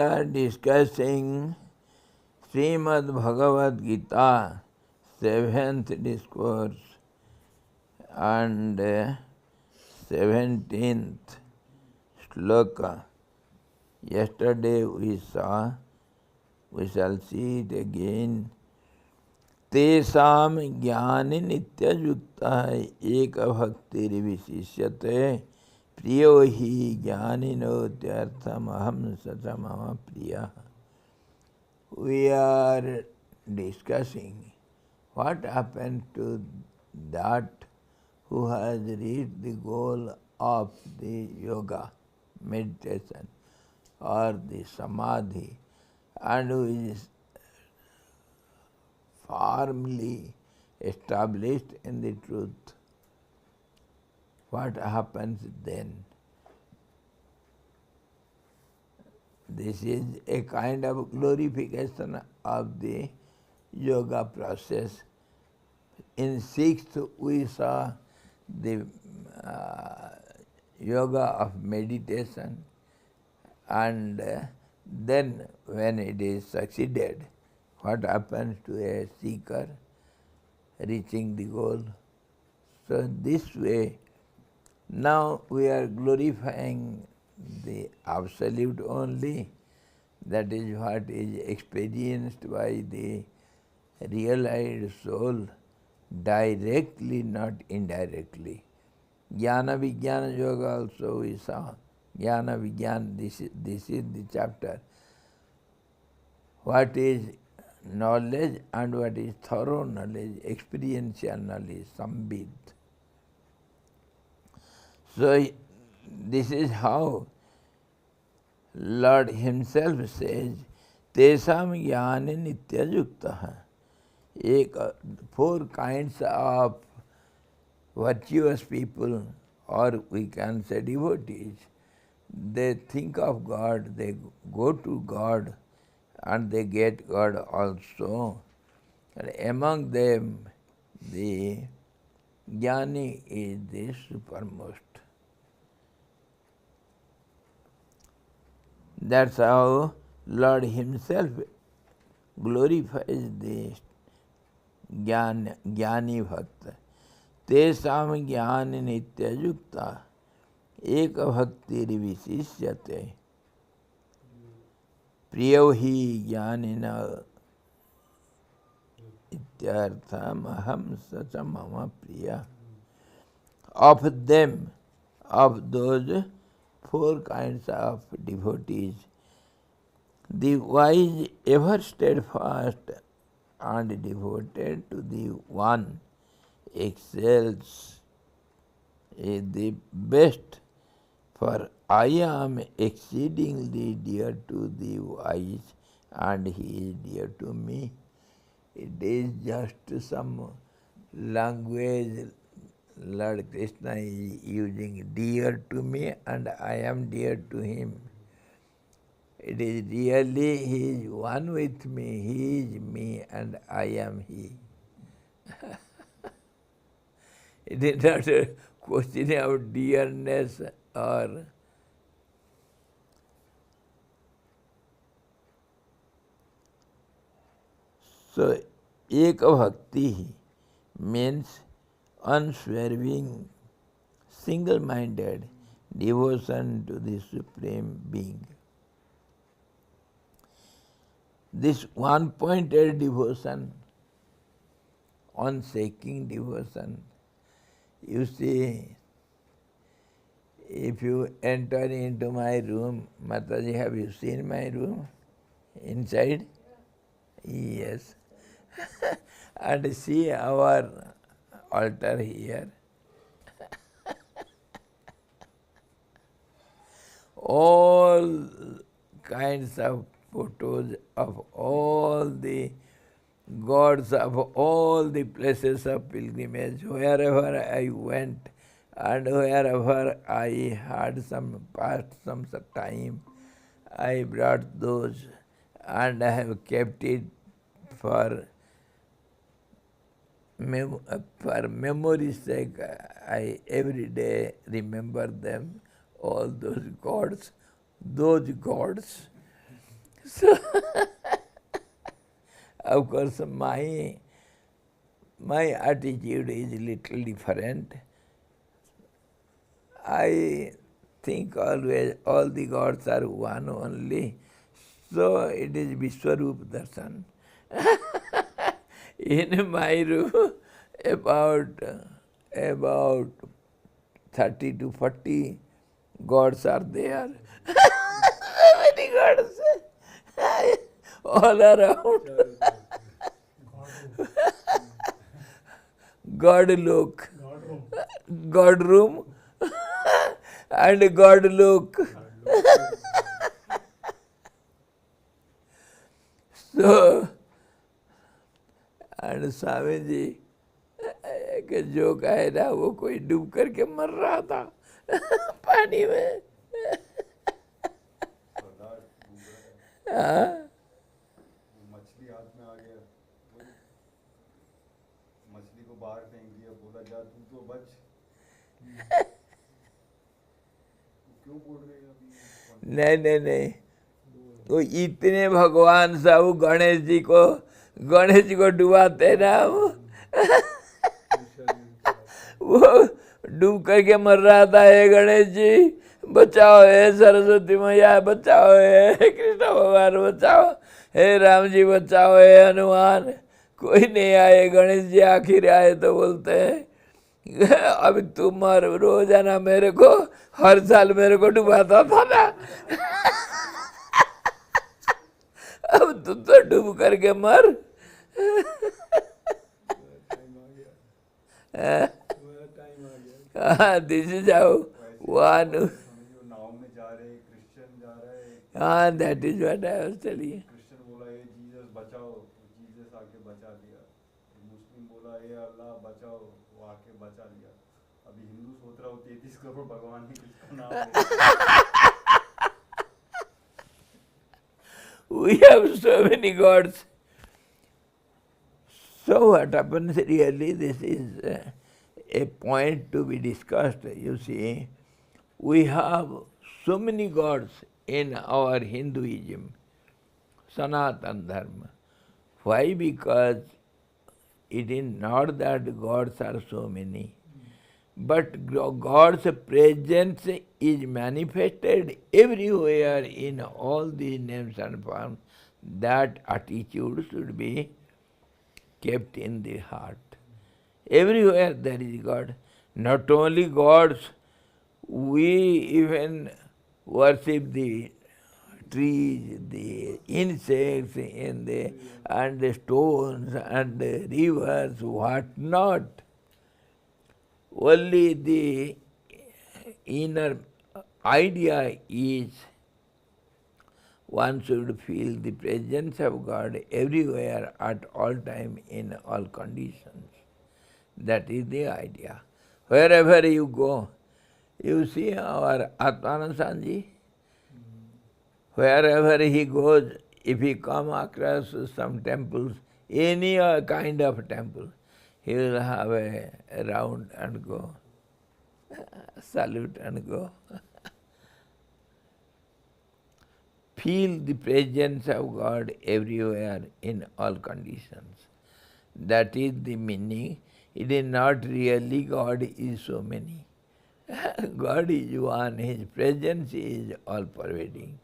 are discussing Srimad Bhagavad Gita, 7th discourse and 17th shloka. Yesterday we saw, we shall see it again. तेषाम ज्ञान नित्ययुक्ता एक भक्तिर विशिष्यते प्रियो हि ज्ञानिनोत्यर्थमहं स च मम प्रियः. We are discussing what happened to that who has reached the goal of the yoga, meditation or the samadhi, and who is firmly established in the truth. What happens then? This is a kind of glorification of the yoga process. In 6th we saw the yoga of meditation, and then when it is succeeded, what happens to a seeker reaching the goal. So this way, now we are glorifying the Absolute only. That is what is experienced by the realized soul directly, not indirectly. Jnana-Vijnana yoga also we saw. Jnana-Vijnana, this is the chapter. What is knowledge and what is thorough knowledge, experiential knowledge, sambit. So this is how Lord himself says, Tesam jnana nitya yuktaha. 4 kinds of virtuous people, or we can say devotees, they think of God, they go to God, and they get God also. And among them, the Jnani is the supermost. That's how Lord himself glorifies the Jnani Bhakta. Tesam Jnani Nitya Yukta Eka Bhaktir Visishyate Priyo hi Jnanina Ityartham Aham Sacha Mama Priya. Of them, of those 4 kinds of devotees, the wise ever steadfast and devoted to the one excels, is the best, for I am exceedingly dear to the wise and he is dear to me. It is just some language Lord Krishna is using, dear to me and I am dear to him. It is really he is one with me, he is me and I am he. It is not a question of dearness or so. Eka Bhakti means unswerving, single-minded devotion to the Supreme Being. This one-pointed devotion, unshaking devotion, you see, if you enter into my room, Mataji, have you seen my room inside? Yes. And see our altar here. All kinds of photos of all the gods of all the places of pilgrimage. Wherever I went and wherever I had passed some time, I brought those and I have kept it for memory's sake. I every day remember them, all those gods. So, of course, my attitude is little different. I think always all the gods are one only. So it is Vishwarup Darshan. In my room, about 30 to 40 gods are there. Many gods all around. God look, God room, and God look. So, and Swami ji के जो कहे ना वो कोई डूब करके मर रहा था पानी में. मछली हाथ में आ गया, मछली को बाहर फेंक दिया, बोला जा तू तो बच. क्यों बोल रहे हैं अभी? नहीं वो इतने भगवान सब गणेश जी को डुबाते ना वो डूब करके मर रहा था. हे गणेश जी बचाओ, हे सरस्वती मैया बचाओ, हे कृष्ण भगवान बचाओ, हे राम जी बचाओ, हे हनुमान. कोई नहीं आए. गणेश जी आखिर आए तो बोलते हैं अब तुम रोजाना मेरे को हर साल मेरे को डुबाता था ना अब तुम तो डूब करके मर. This is how one. नाव में जा रहे, क्रिश्चियन जा रहे. हाँ, that is what I was telling. Christian बोला ये जीसस बचाओ, जीसस आके बचा दिया. मुस्लिम बोला ये अल्लाह बचाओ, वो आके बचा लिया. अभी हिंदू सोच रहा हो 33 करोड़ भगवान ने किसका नाम लिया. We have so many gods. So what happens really, this is a point to be discussed. You see, we have so many gods in our Hinduism, Sanatana Dharma. Why? Because it is not that gods are so many, but God's presence is manifested everywhere in all these names and forms. That attitude should be kept in the heart. Everywhere there is God. Not only gods, we even worship the trees, the insects, and the stones, and the rivers, what not. Only the inner idea is one should feel the presence of God everywhere, at all time, in all conditions. That is the idea. Wherever you go, you see our Atmanand Sanji, wherever he goes, if he come across some temples, any kind of temple, he will have a round and go, salute and go. Feel the presence of God everywhere in all conditions. That is the meaning. It is not really God is so many. God is one, His presence is all pervading.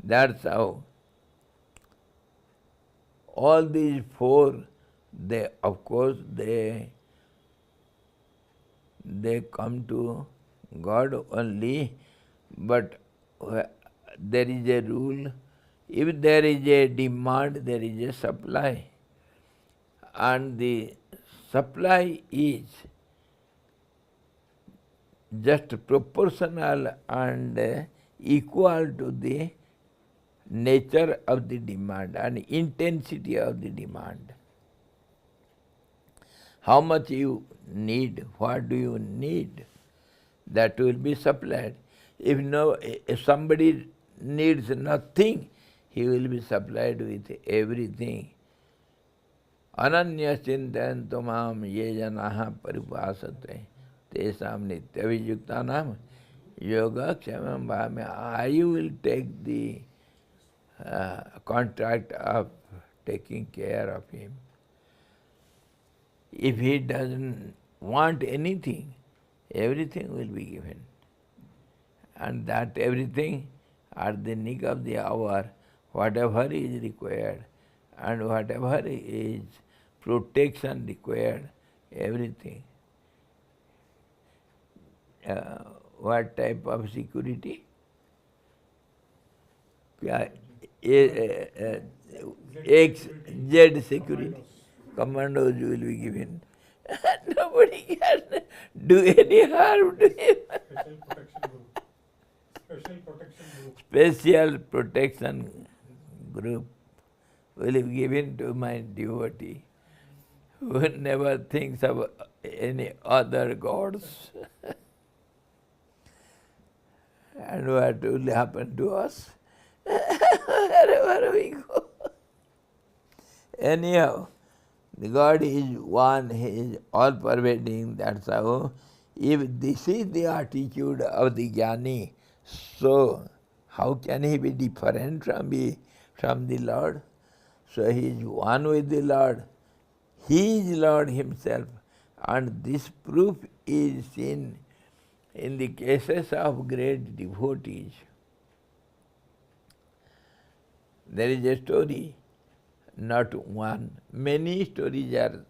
That's how all these four, they of course they come to God only, but there is a rule. If there is a demand, there is a supply. And the supply is just proportional and equal to the nature of the demand and intensity of the demand. How much you need, what do you need, that will be supplied. If somebody needs nothing, he will be supplied with everything. Ananya chintayantu mam ye janaha paripasate tesam nityavijuktanam yoga kshamam bhame. I will take the contract of taking care of him. If he doesn't want anything, everything will be given. And that everything, at the nick of the hour, whatever is required and whatever is protection required, everything. What type of security? X, Z security. Commandos will be given. Nobody can do any harm to him. Special protection group will be given to my devotee who never thinks of any other gods. And what will happen to us? Wherever we go. Anyhow, the God is one, He is all-pervading, that's how. If this is the attitude of the jnani, so how can he be different from the Lord? So he is one with the Lord. He is Lord Himself. And this proof is seen in the cases of great devotees. There is a story, not one, many stories are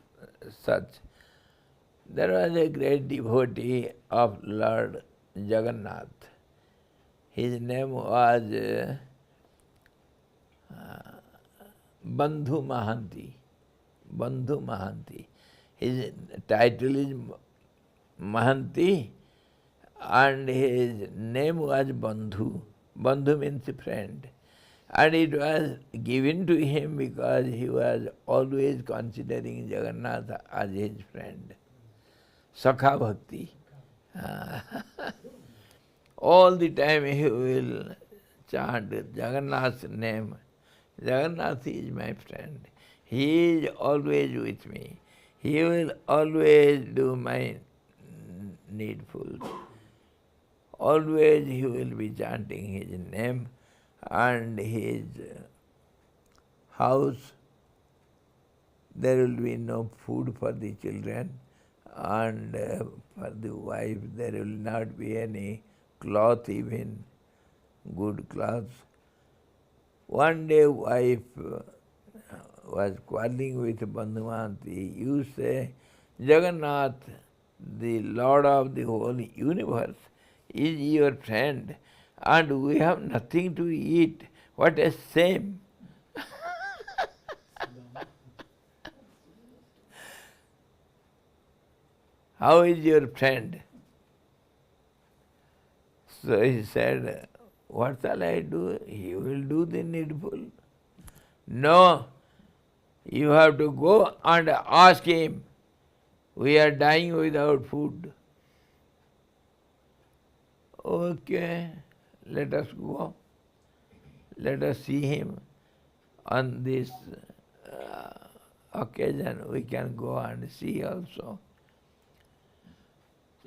such. There was a great devotee of Lord Jagannath. His name was Bandhu Mohanty. Bandhu Mohanty. His title is Mohanty and his name was Bandhu. Bandhu means friend. And it was given to him because he was always considering Jagannath as his friend. Sakha Bhakti. All the time he will chant Jagannath's name. Jagannath is my friend. He is always with me. He will always do my needful. Always he will be chanting his name, and his house, there will be no food for the children, and for the wife there will not be any cloth, even good clothes. One day wife was quarreling with Bandhu Mohanty. You say, Jagannath, the Lord of the whole universe, is your friend, and we have nothing to eat. What a shame! How is your friend? So he said, what shall I do? He will do the needful. No, you have to go and ask him. We are dying without food. Okay, let us go. Let us see him. On this occasion, we can go and see also.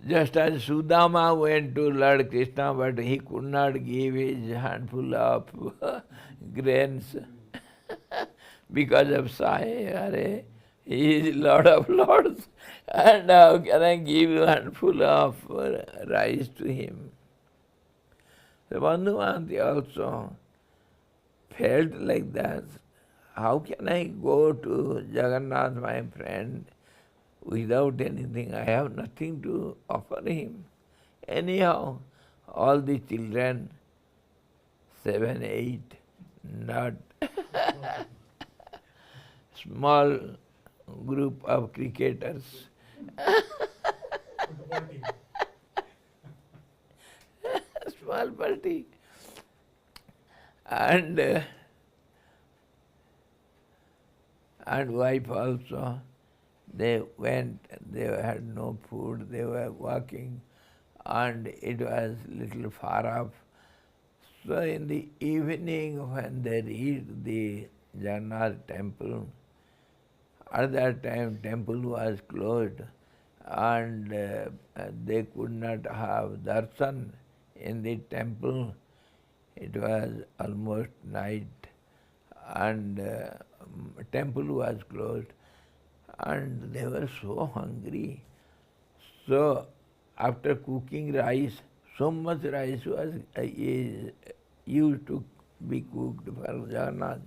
Just as Sudama went to Lord Krishna, but he could not give his handful of grains because of Sai. He is Lord of Lords, and how can I give you a handful of rice to him? The Bandhu Mohanty also felt like that. How can I go to Jagannath, my friend, without anything? I have nothing to offer him. Anyhow, all the children, 7, 8, not small group of cricketers. Small party. And wife also. They went, they had no food, they were walking, and it was little far off. So in the evening when they reached the Jagannath temple, at that time temple was closed and they could not have darshan in the temple. It was almost night. and temple was closed, and they were so hungry. So after cooking rice, so much rice was is used to be cooked for Jagannath.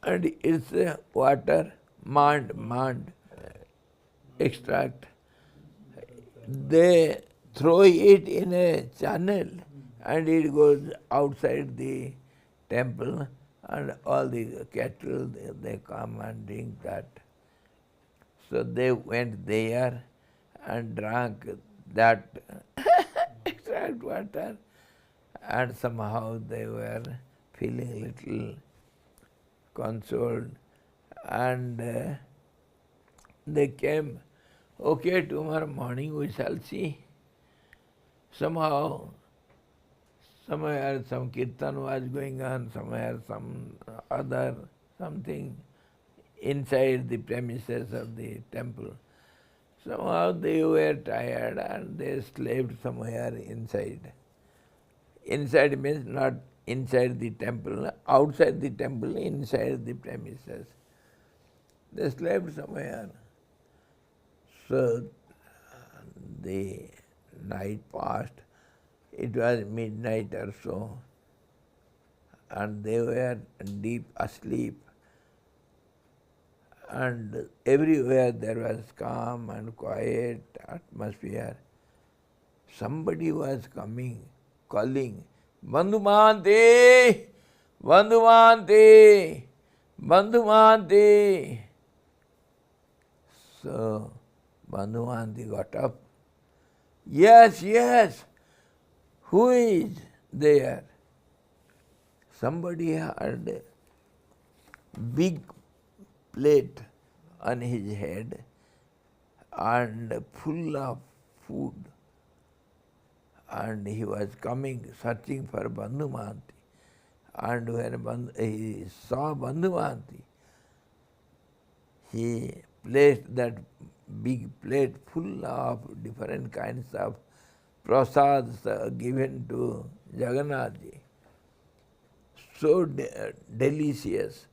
And it's water, mand extract. They throw it in a channel and it goes outside the temple, and all the cattle, they come and drink that. So they went there and drank that extract water, and somehow they were feeling little consoled, and they came, okay, tomorrow morning we shall see. Somehow, somewhere some kirtan was going on, somewhere some other something inside the premises of the temple. Somehow they were tired and they slept somewhere inside. Inside means not inside the temple, outside the temple, inside the premises. They slept somewhere. So the night passed. It was midnight or so, and they were deep asleep. And everywhere there was calm and quiet atmosphere. Somebody was coming, calling, Bandhu Mohanty! Bandhu Mohanty! Bandhu Mohanty! So Bandhu Mohanty got up. Yes, yes, who is there? Somebody had a big plate on his head and full of food. And he was coming, searching for Bandhu Mohanty. And when he saw Bandhu Mohanty, he placed that big plate full of different kinds of prasads given to Jagannath ji. So delicious.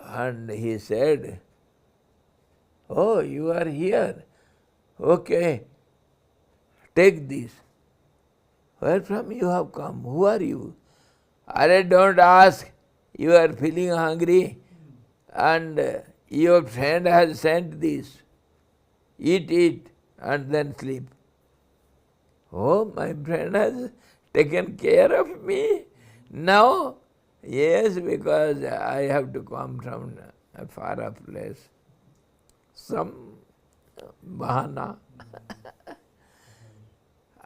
And he said, oh, you are here. Okay, take this. Where from you have come? Who are you? Arey, don't ask. You are feeling hungry and your friend has sent this. Eat, and then sleep. Oh, my friend has taken care of me now? Yes, because I have to come from a far off place. Some bahana.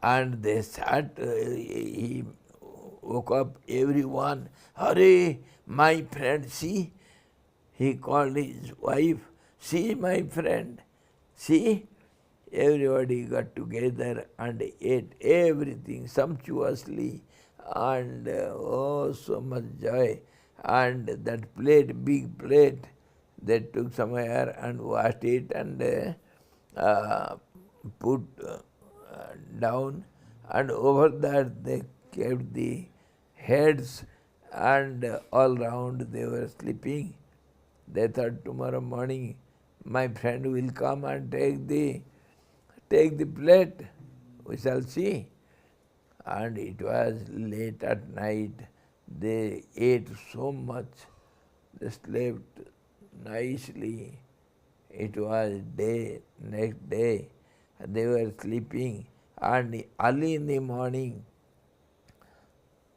And they start, he woke up everyone. Hurry, my friend, see? He called his wife, see my friend, see? Everybody got together and ate everything sumptuously, and oh, so much joy. And that plate, big plate, they took somewhere and washed it and put down, and over that they kept the heads, and all round they were sleeping. They thought tomorrow morning my friend will come and take the plate. We shall see. And it was late at night. They ate so much. They slept nicely. It was day, next day. They were sleeping. And early in the morning,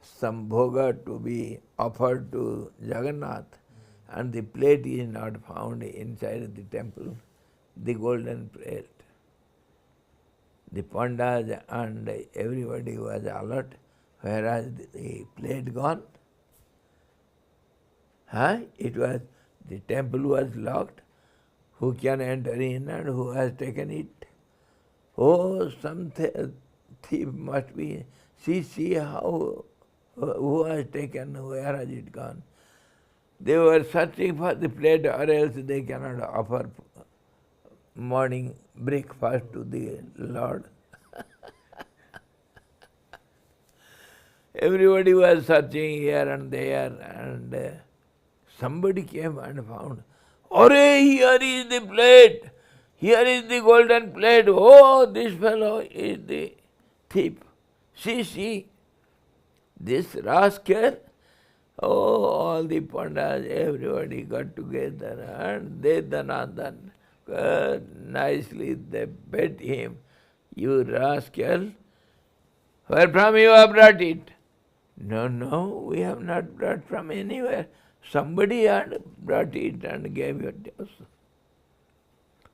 some bhoga to be offered to Jagannath, and the plate is not found inside the temple, the golden plate. The pandas and everybody was alert, whereas the plate gone. It was, the temple was locked. Who can enter in and who has taken it? Oh, some thief must be. See how, who has taken, where has it gone? They were searching for the plate, or else they cannot offer morning breakfast to the Lord. Everybody was searching here and there, and Somebody came and found, "Arey, here is the plate. Here is the golden plate. Oh, this fellow is the thief. See, this rascal." Oh, all the pandas, everybody got together and they Dhanandan. Nicely they bet him, "You rascal, where from you have brought it?" No, we have not brought from anywhere. Somebody had brought it and gave it to us.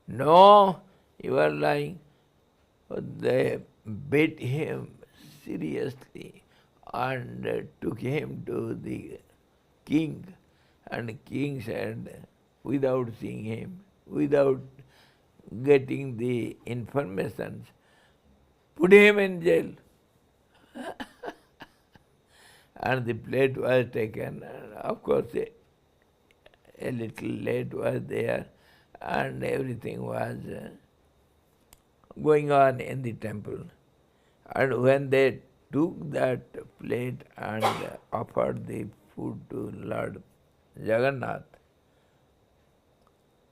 No, you are lying. They beat him seriously and took him to the king. And king said, without seeing him, without getting the information, put him in jail. And the plate was taken. And of course, a little late was there, and everything was going on in the temple. And when they took that plate and offered the food to Lord Jagannath,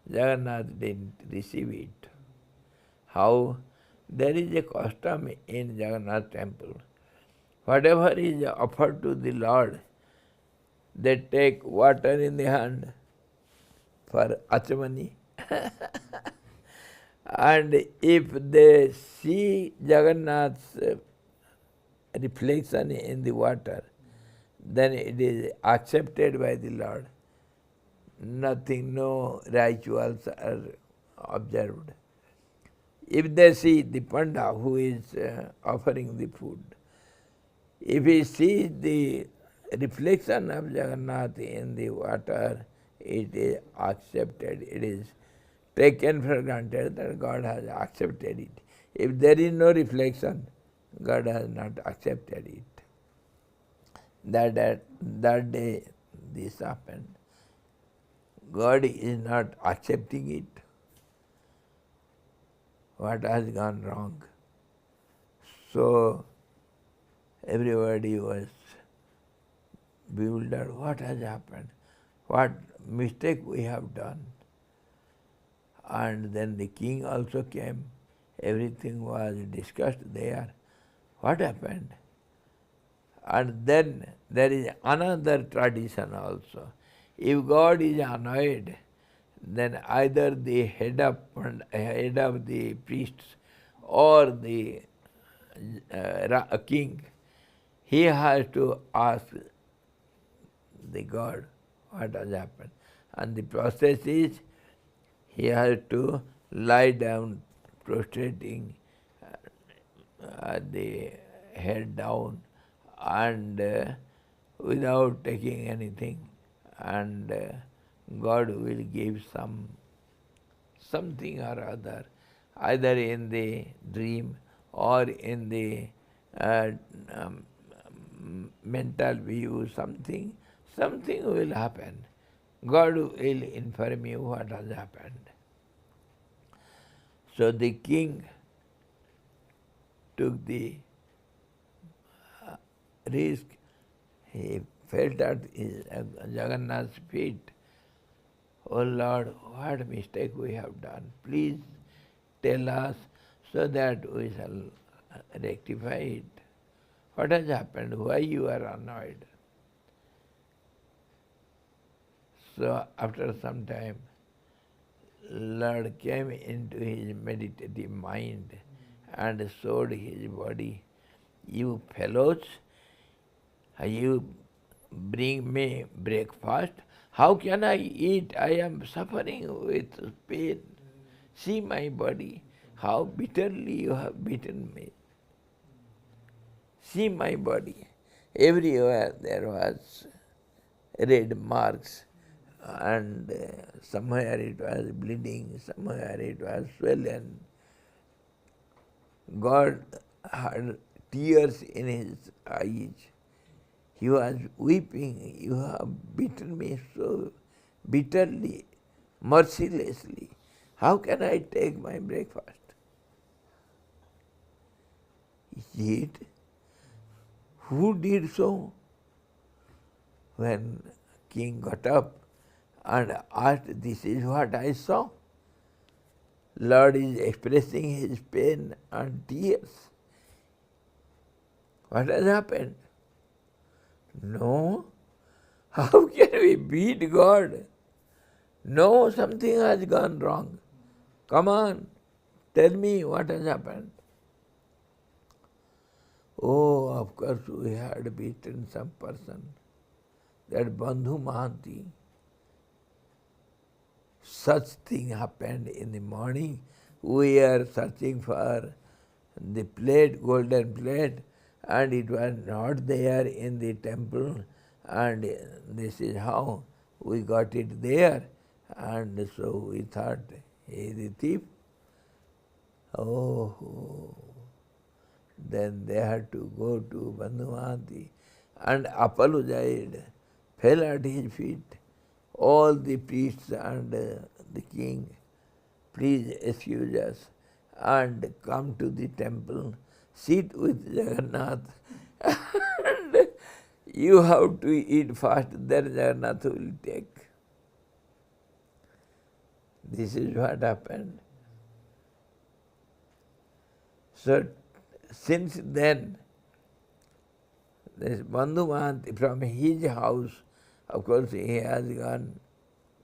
Jagannath didn't receive it. How? There is a custom in Jagannath temple. Whatever is offered to the Lord, they take water in the hand for achmani. And if they see Jagannath's reflection in the water, then it is accepted by the Lord. Nothing, no rituals are observed. If they see the panda who is offering the food, if he sees the reflection of Jagannath in the water, it is accepted. It is taken for granted that God has accepted it. If there is no reflection, God has not accepted it. That day this happened. God is not accepting it. What has gone wrong? So everybody was bewildered. What has happened? What mistake we have done? And then the king also came. Everything was discussed there. What happened? And then there is another tradition also. If God is annoyed, then either the head of the priests or the king, he has to ask the God what has happened. And the process is he has to lie down, prostrating the head down and without taking anything, and God will give something or other, either in the dream or in the mental view, something will happen. God will inform you what has happened. So the king took the risk. He felt at Jagannath's feet, "Oh Lord, what mistake we have done. Please tell us so that we shall rectify it. What has happened? Why you are annoyed?" So after some time, Lord came into his meditative mind and showed his body. "You fellows, you bring me breakfast. How can I eat? I am suffering with pain. See my body, how bitterly you have beaten me. See my body." Everywhere there was red marks, and somewhere it was bleeding, somewhere it was swollen. God had tears in his eyes. He was weeping. "You have beaten me so bitterly, mercilessly. How can I take my breakfast?" Yet, who did so? When king got up and asked, "This is what I saw." Lord is expressing his pain and tears. What has happened? No. How can we beat God? No, something has gone wrong. Come on, tell me what has happened. Oh, of course we had beaten some person. That Bandhu Mohanty. Such thing happened in the morning. We are searching for the plate, golden plate, and it was not there in the temple, and this is how we got it there. And so we thought, he is the thief. Oh, then they had to go to Bandhu Mohanty and apologized, fell at his feet. All the priests and the king, please excuse us and come to the temple, sit with Jagannath, and you have to eat fast, then Jagannath will take. This is what happened. So since then, this Bandhu Mohanty, from his house, of course he has gone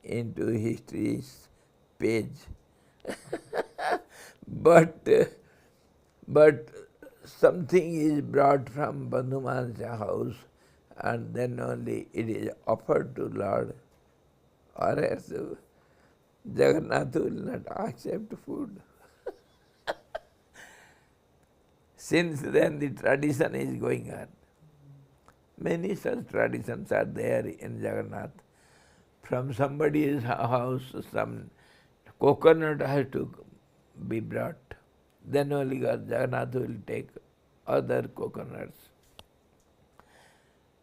into history's page. but something is brought from Bandhu Mohanty's house, and then only it is offered to Lord, or else Jagannath will not accept food. Since then the tradition is going on. Many such traditions are there in Jagannath. From somebody's house, some coconut has to be brought. Then only Jagannath will take other coconuts.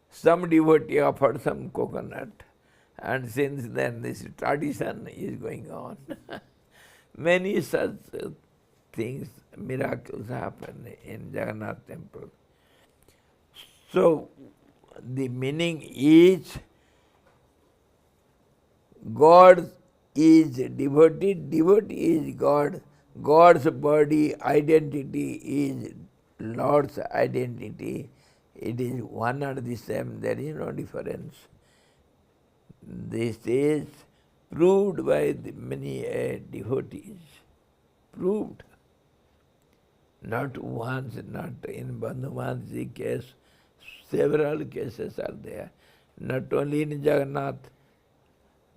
Some devotee offered some coconut, and since then this tradition is going on. Many such things, miracles happen in Jagannath temple. So the meaning is, God is devotee, devotee is God, God's body identity is Lord's identity. It is one and the same, there is no difference. This is proved by the many devotees. Proved. Not once, not in Bandhu Mohanty's case, several cases are there. Not only in Jagannath,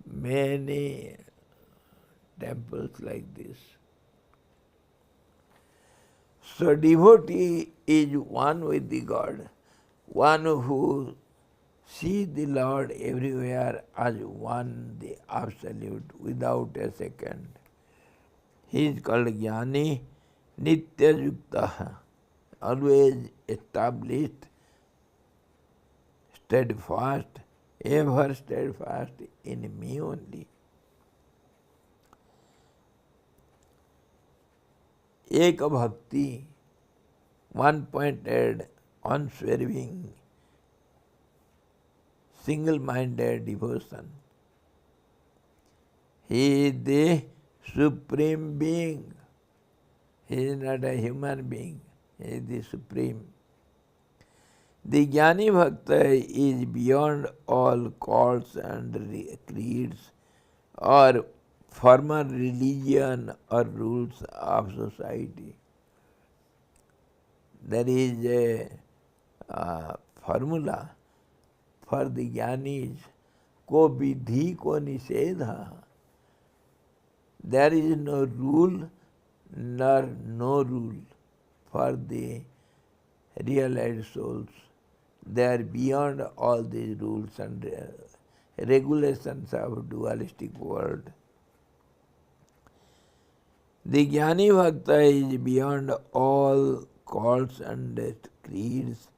many temples like this. So devotee is one with the God, one who sees the Lord everywhere as one, the absolute, without a second. He is called Jnani, Nitya Yukta, always established, steadfast, ever steadfast in me only. Eka Bhakti, one-pointed, unswerving, single-minded devotion. He is the Supreme Being. He is not a human being. He is the Supreme. The Jnani Bhakta is beyond all cults and creeds or formal religion or rules of society. There is a formula for the Jnanis, ko vidhi ko nisedha. There is no rule nor no rule for the realized souls. They are beyond all these rules and regulations of dualistic world. The Jnani Bhakta is beyond all cults and creeds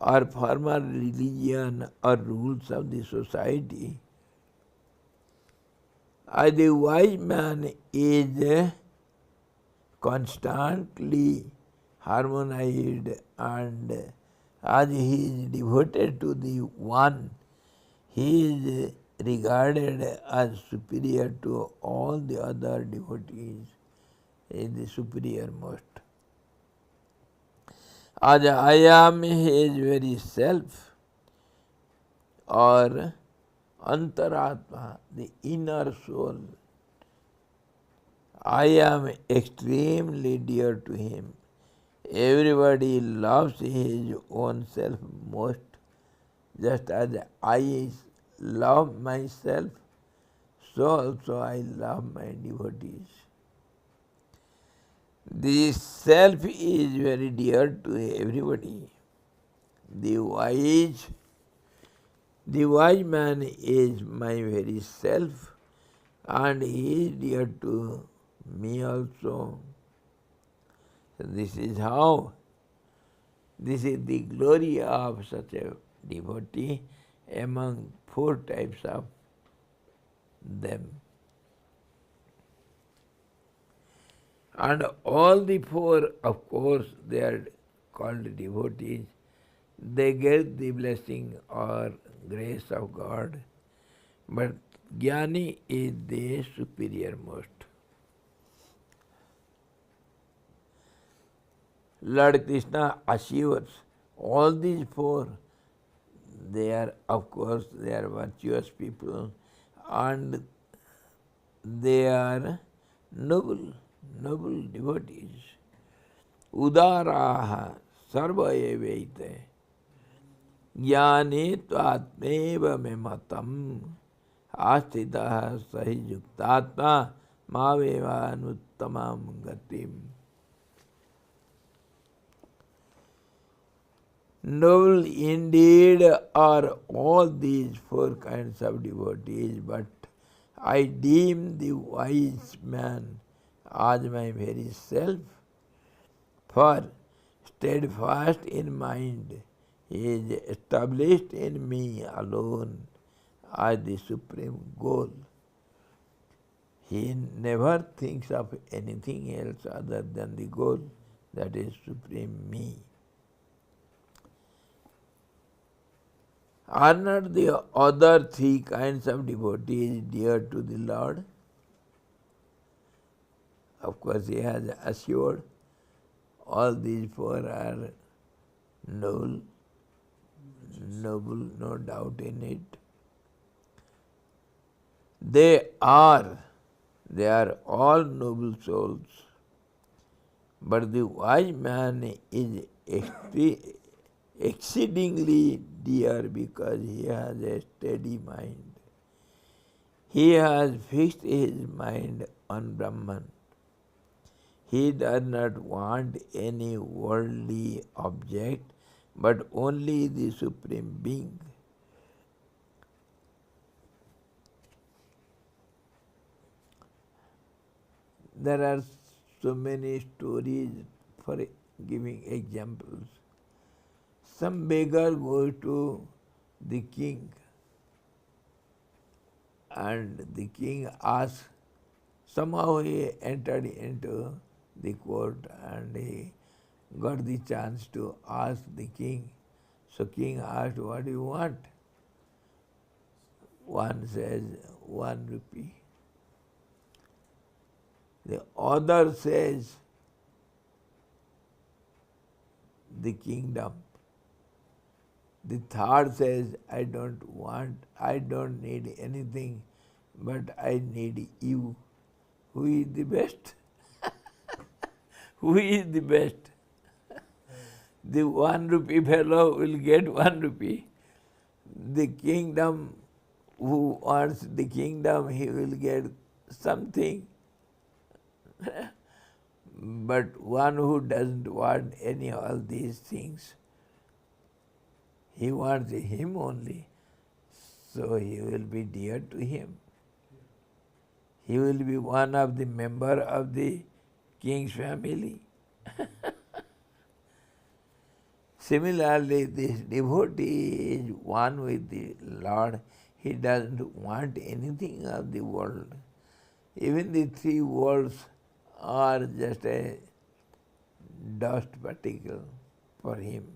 or formal religion or rules of the society. As the wise man is constantly harmonized, and as he is devoted to the one, he is regarded as superior to all the other devotees, is the superior most. As I am his very self, or Antaratma, the inner soul, I am extremely dear to him. Everybody loves his own self most, just as I love myself, so also I love my devotees. The self is very dear to everybody. The wise man is my very self, and he is dear to me also. So this is the glory of such a devotee among four types of them. And all the four, of course, they are called devotees. They get the blessing or grace of God. But Jnani is the superior most. Lord Krishna assures all these four, they are, of course, they are virtuous people and they are noble devotees. Udaraha sarva evaite jnane tvatmeva me matam astitaha sahi yuktatma maveva anuttamam gatim. Noble indeed are all these four kinds of devotees, but I deem the wise man as my very self, for steadfast in mind, he is established in me alone as the supreme goal. He never thinks of anything else other than the goal, that is supreme me. Are not the other three kinds of devotees dear to the Lord? Of course, he has assured all these four are noble, no doubt in it. They are all noble souls, but the wise man is exceedingly dear because he has a steady mind. He has fixed his mind on Brahman. He does not want any worldly object, but only the Supreme Being. There are so many stories for giving examples. Some beggar goes to the king, and the king asks, somehow he entered into the court and he got the chance to ask the king. So king asked, what do you want? One says, 1 rupee. The other says, the kingdom. The third says, I don't need anything, but I need you. Who is the best? Who is the best? The 1 rupee fellow will get 1 rupee. The kingdom, who wants the kingdom, he will get something. But one who doesn't want any of all these things, he wants him only, so he will be dear to him. He will be one of the member of the king's family. Similarly, this devotee is one with the Lord. He doesn't want anything of the world. Even the 3 worlds are just a dust particle for him.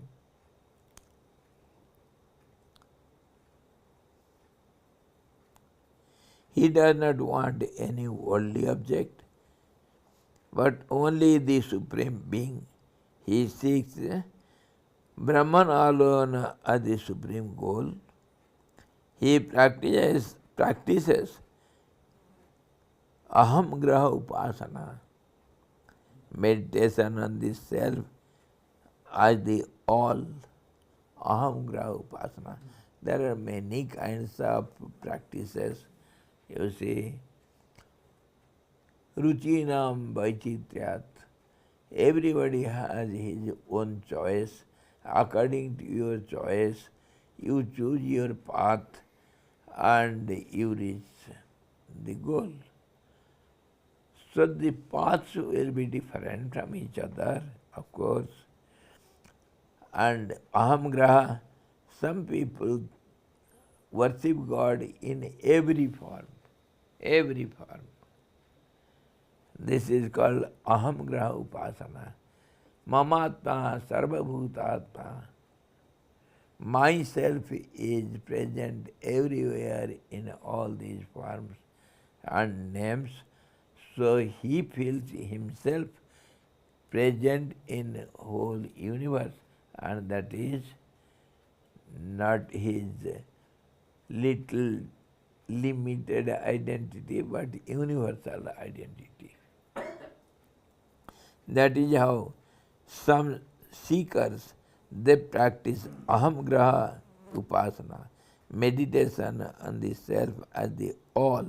He does not want any worldly object, but only the Supreme Being. He seeks Brahman alone as the supreme goal. He practices Aham Graha Upasana, meditation on the self as the all. Aham Graha Upasana. There are many kinds of practices. You see, Ruchinam Vaichityat. Everybody has his own choice. According to your choice, you choose your path and you reach the goal. So the paths will be different from each other, of course. And Aham Graha, some people worship God in every form, every form. This is called Aham Graha Upasana. Mamatma Sarvabhutatma. Myself is present everywhere in all these forms and names, so he feels himself present in whole universe, and that is not his little limited identity, but universal identity. That is how some seekers, they practice Aham Graha Upasana, meditation on the self as the all.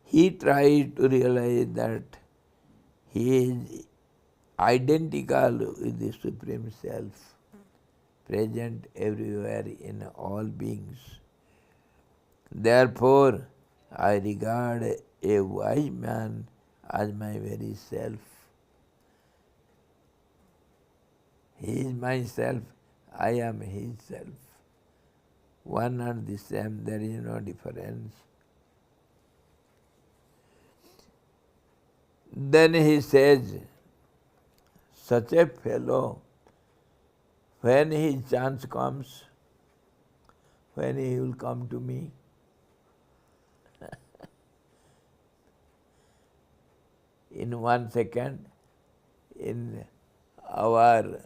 He tries to realize that he is identical with the Supreme Self, present everywhere in all beings. Therefore, I regard a wise man as my very self. He is myself, I am his self. One and the same, there is no difference. Then he says, such a fellow, when his chance comes, when he will come to me, in 1 second, in our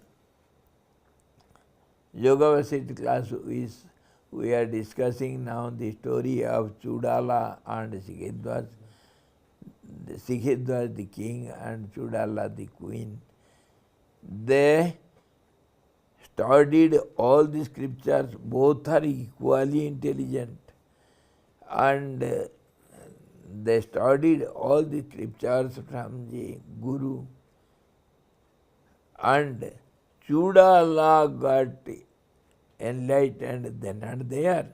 Yoga Vasiti class, we are discussing now the story of Chudala and Sikhidwaj. Sikhidwaj the king and Chudala the queen. They studied all the scriptures, both are equally intelligent, and they studied all the scriptures from the Guru, and Chudala got enlightened then and there.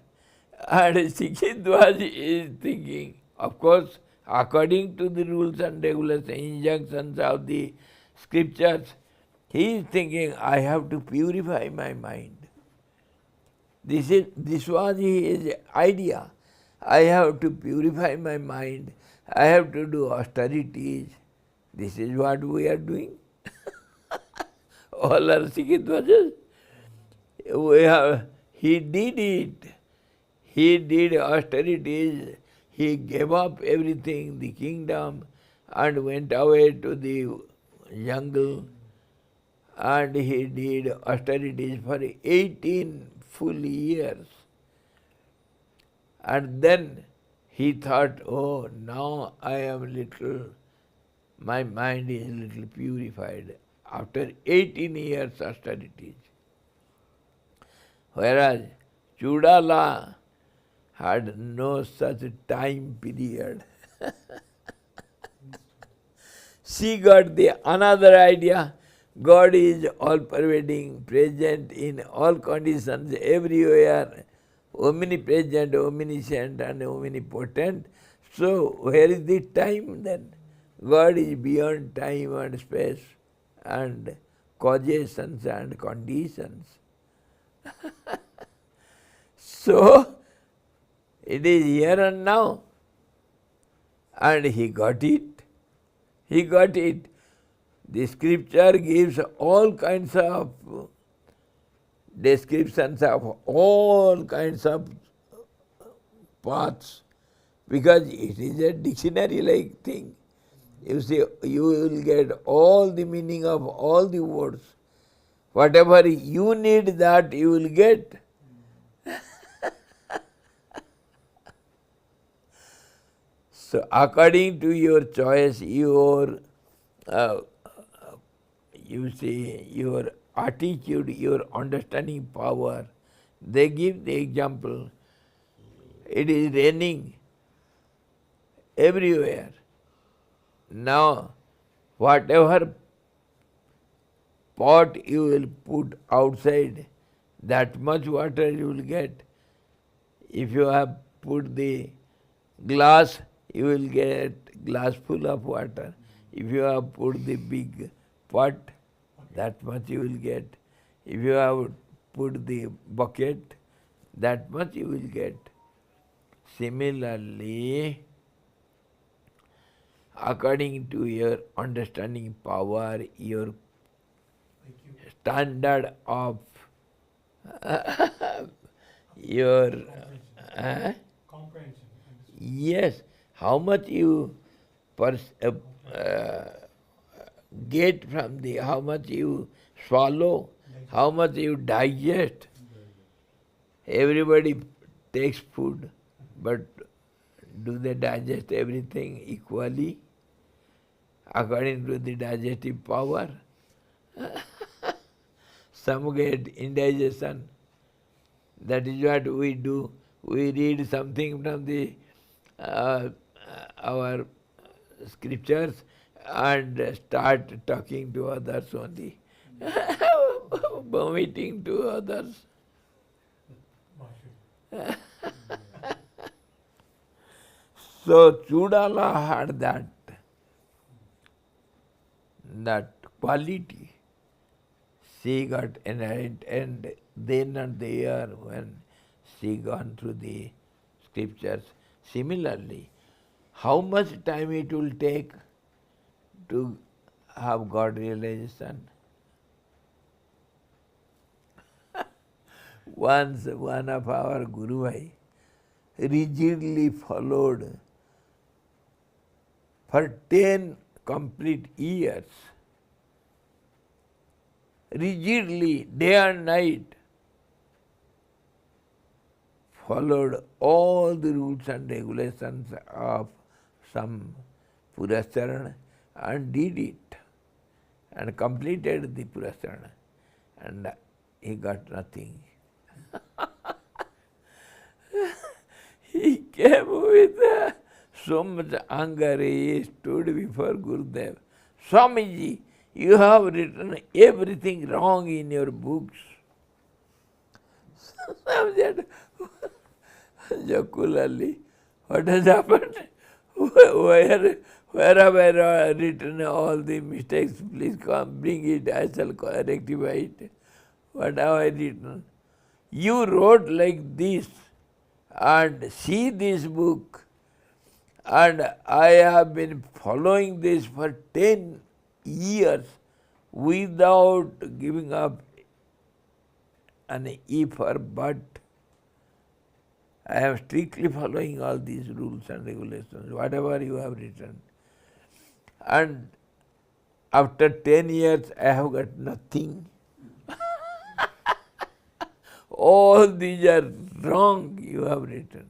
And Sikhidwaj is thinking, of course, according to the rules and regulations, injunctions of the scriptures, he is thinking, I have to purify my mind. This was his idea. I have to purify my mind. I have to do austerities. This is what we are doing. All are Sikhidwajas. He did it. He did austerities. He gave up everything, the kingdom, and went away to the jungle. And he did austerities for 18 full years. And then he thought, oh, now I am my mind is little purified after 18 years austerities. Whereas Chudala had no such time period. She got another idea. God is all-pervading, present in all conditions, everywhere, omnipresent, omniscient, and omnipotent. So where is the time then? God is beyond time and space and causations and conditions. So it is here and now. And he got it. He got it. The scripture gives all kinds of descriptions of all kinds of paths, because it is a dictionary-like thing. You see, you will get all the meaning of all the words. Whatever you need, that you will get. So according to your choice, uh, you see, your attitude, your understanding power, they give the example. It is raining everywhere. Now, whatever pot you will put outside, that much water you will get. If you have put the glass, you will get glass full of water. If you have put the big pot, that much you will get. If you have put the bucket, that much you will get. Similarly, according to your understanding power, your standard of your comprehension. yes, how much you get from the, how much you swallow, how much you digest. Everybody takes food, but do they digest everything equally according to the digestive power? Some get indigestion. That is what we do. We read something from the our scriptures and start talking to others only, vomiting to others. So Chudala had that quality. She got enlightened, and then and there when she gone through the scriptures. Similarly, how much time it will take to have God realization? Once one of our Guru Bhai rigidly followed for 10 complete years, rigidly, day and night, followed all the rules and regulations of some Purascharan and did it and completed the Purascharan, and he got nothing. He came with so much anger. He stood before Gurudev. Swamiji, you have written everything wrong in your books. Swami said, jocularly, what has happened? Where have I written all the mistakes? Please come, bring it, I shall rectify it. What have I written? You wrote like this, and see this book, and I have been following this for 10 years without giving up an if or but. I am strictly following all these rules and regulations, whatever you have written. And after 10 years, I have got nothing. All these are wrong you have written.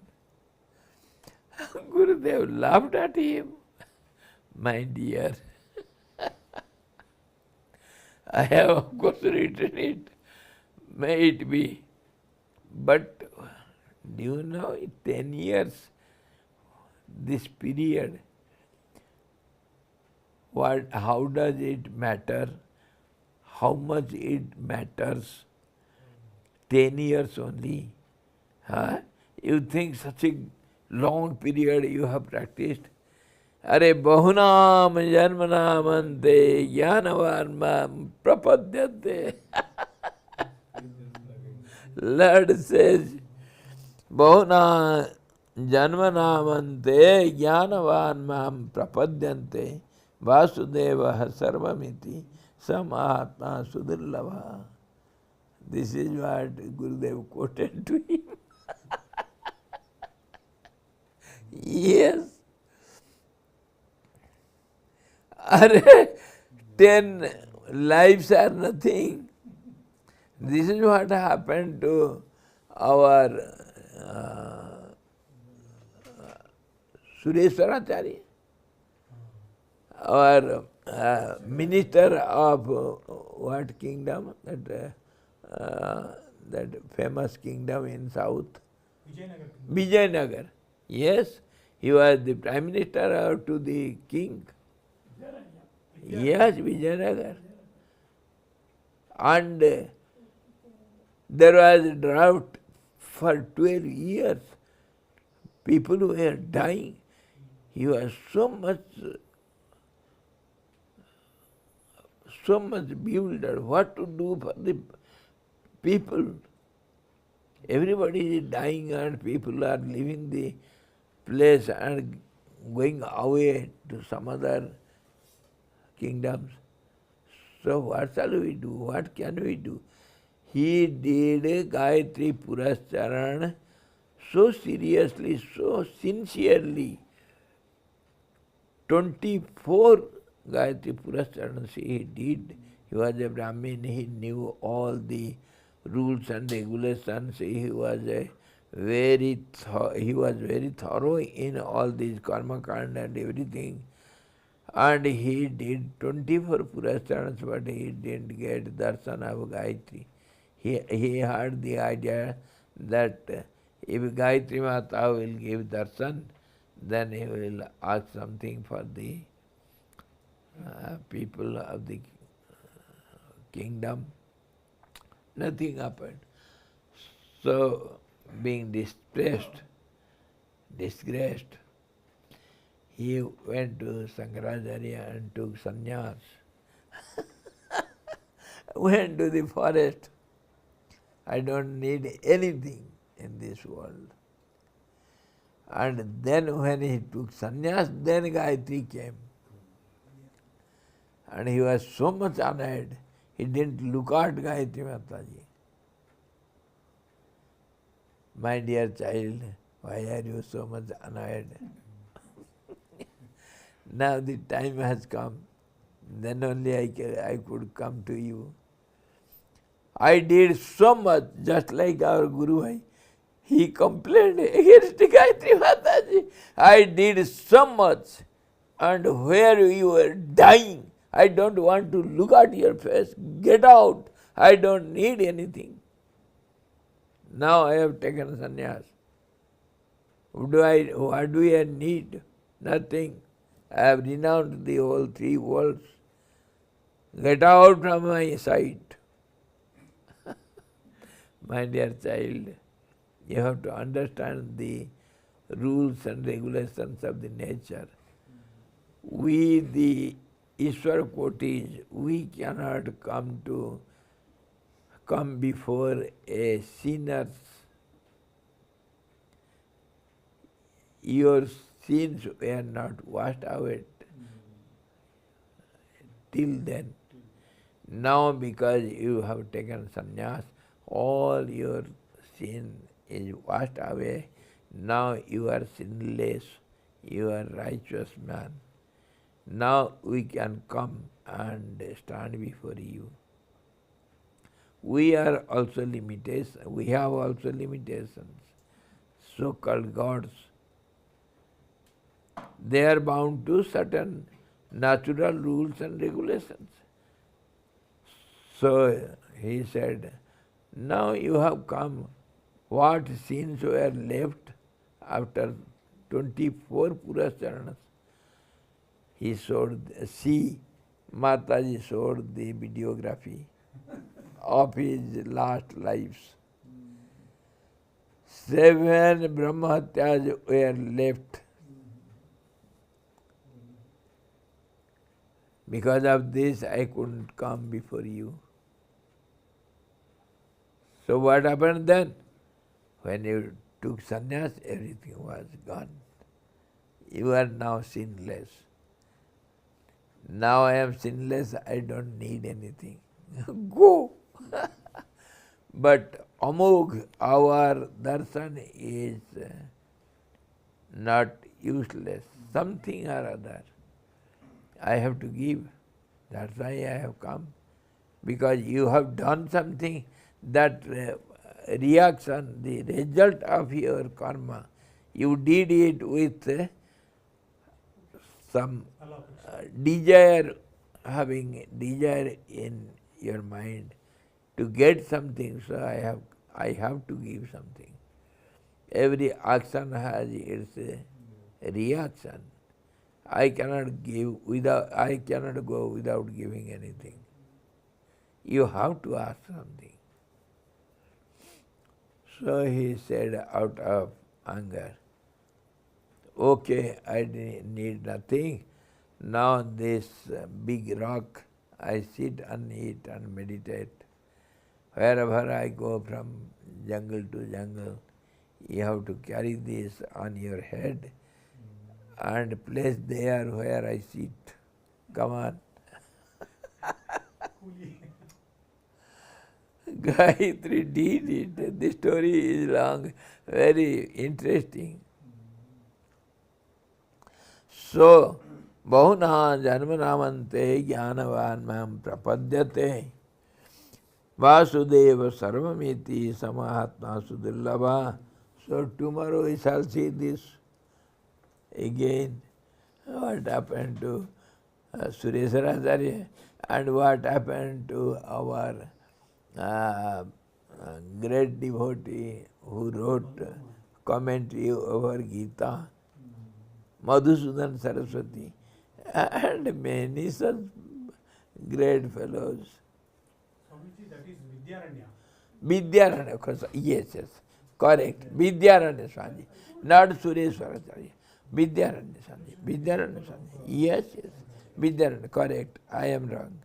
Gurudev laughed at him. My dear, I have of course written it, may it be. But do you know, 10 years, this period, how does it matter? How much it matters? 10 years only. Huh? You think such a long period you have practiced? Are bahunam janmanamante jnana-Vijnana prapadyante. Lord says, bahuna janmanamante jnana-Vijnana prapadyante vasudeva sarvamiti samahatma sudurlabha. This is what Gurudev quoted to him. Yes. Arre, 10 lives are nothing. This is what happened to our Sureshwaracharya, our minister of what kingdom? That famous kingdom in south? Vijayanagar. Vijayanagar. Yes, he was the prime minister to the king. Yes, Vijayanagar. And there was a drought for 12 years. People were dying. He was so much bewildered what to do for the people. Everybody is dying and people are leaving the place and going away to some other kingdoms. So what shall we do? What can we do? He did Gayatri Purascharan so seriously, so sincerely. 24 Gayatri Purascharan he did. He was a Brahmin, he knew all the rules and regulations. He was very thorough in all these karma kanda and everything. And he did 24 Purascharans, but he didn't get darshan of Gayatri. He had the idea that if Gayatri Mata will give darshan, then he will ask something for the people of the kingdom. Nothing happened. So, being disgraced, he went to Shankaracharya and took sannyas. Went to the forest. I don't need anything in this world. And then when he took sannyas, then Gayatri came. And he was so much annoyed, he didn't look at Gayatri Mataji. My dear child, why are you so much annoyed? Now the time has come, then only I could come to you. I did so much, just like our Guru Bhai. He complained against Gayatri Mataji. I did so much, and where you were dying, I don't want to look at your face. Get out. I don't need anything. Now I have taken sannyas. What do I need? Nothing. I have renounced the whole 3 worlds. Get out from my sight. My dear child, you have to understand the rules and regulations of the nature. We, the Ishwar Kotis, we cannot come before a sinner. Your sins were not washed away till then. Now because you have taken sannyas, all your sin is washed away. Now you are sinless, you are righteous man. Now we can come and stand before you. We are also limitations. We have also limitations. So-called gods, they are bound to certain natural rules and regulations. So he said, now you have come. What sins were left after 24 Purascharans? He showed, Mataji showed the videography of his last lives. 7 Brahmahatyas were left. Because of this, I couldn't come before you. So what happened then? When you took sannyas, everything was gone. You are now sinless. Now I am sinless, I don't need anything. Go! But Amogh, our darshan is not useless. Something or other I have to give. That's why I have come. Because you have done something, that reaction, the result of your karma, you did it with some desire, having desire in your mind to get something, so I have to give something. Every action has its reaction. I cannot go without giving anything. You have to ask something. So he said out of anger, okay, I need nothing. Now this big rock, I sit on it and meditate. Wherever I go from jungle to jungle, you have to carry this on your head and place there where I sit. Come on. Gayatri did it. The story is long, very interesting. So, bahuna janmanamante jnanavan mam prapadyate vasudeva sarvamiti samahatma sudillabha. So tomorrow we shall see this again. What happened to Sureshwaracharya and what happened to our great devotee who wrote commentary over Gita, Madhusudan Saraswati, and many such great fellows. Swamiji, that is Vidyaranya. Vidyaranya, of course, yes, correct. Vidyaranya Swami, not Sureshwaracharya. Vidyaranya Swami, Vidyaranya Swami. Yes, Vidyaranya, correct. I am wrong.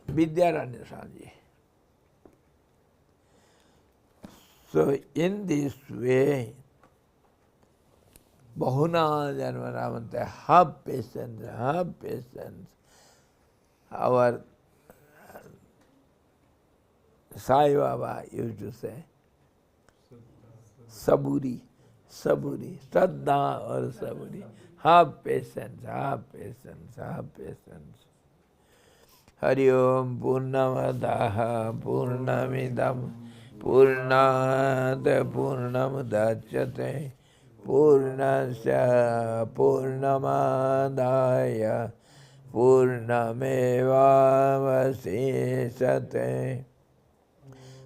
Vidyaranya Swami. So in this way, bahuna janmanamante, have patience, have patience. Our Sai Baba used to say, saburi, Shraddha or saburi. Have patience, have patience, have patience. Hari Om Purnamadaha Purnamidam Purnat Purnamudachyate Purnasya Purnamadaya Purnamevavasesate.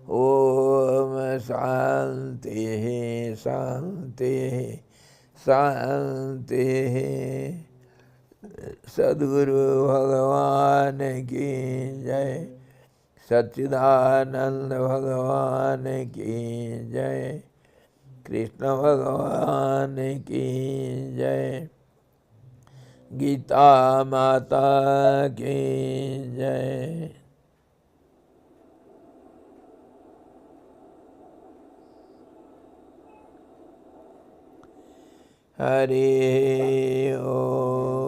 Om Shanti Shanti Shanti. Sadguru Bhagavan ki jai, Satchidananda Bhagavan ki jai, Krishna Bhagavan ki jai, Gita Mata ki jai. Hare Om.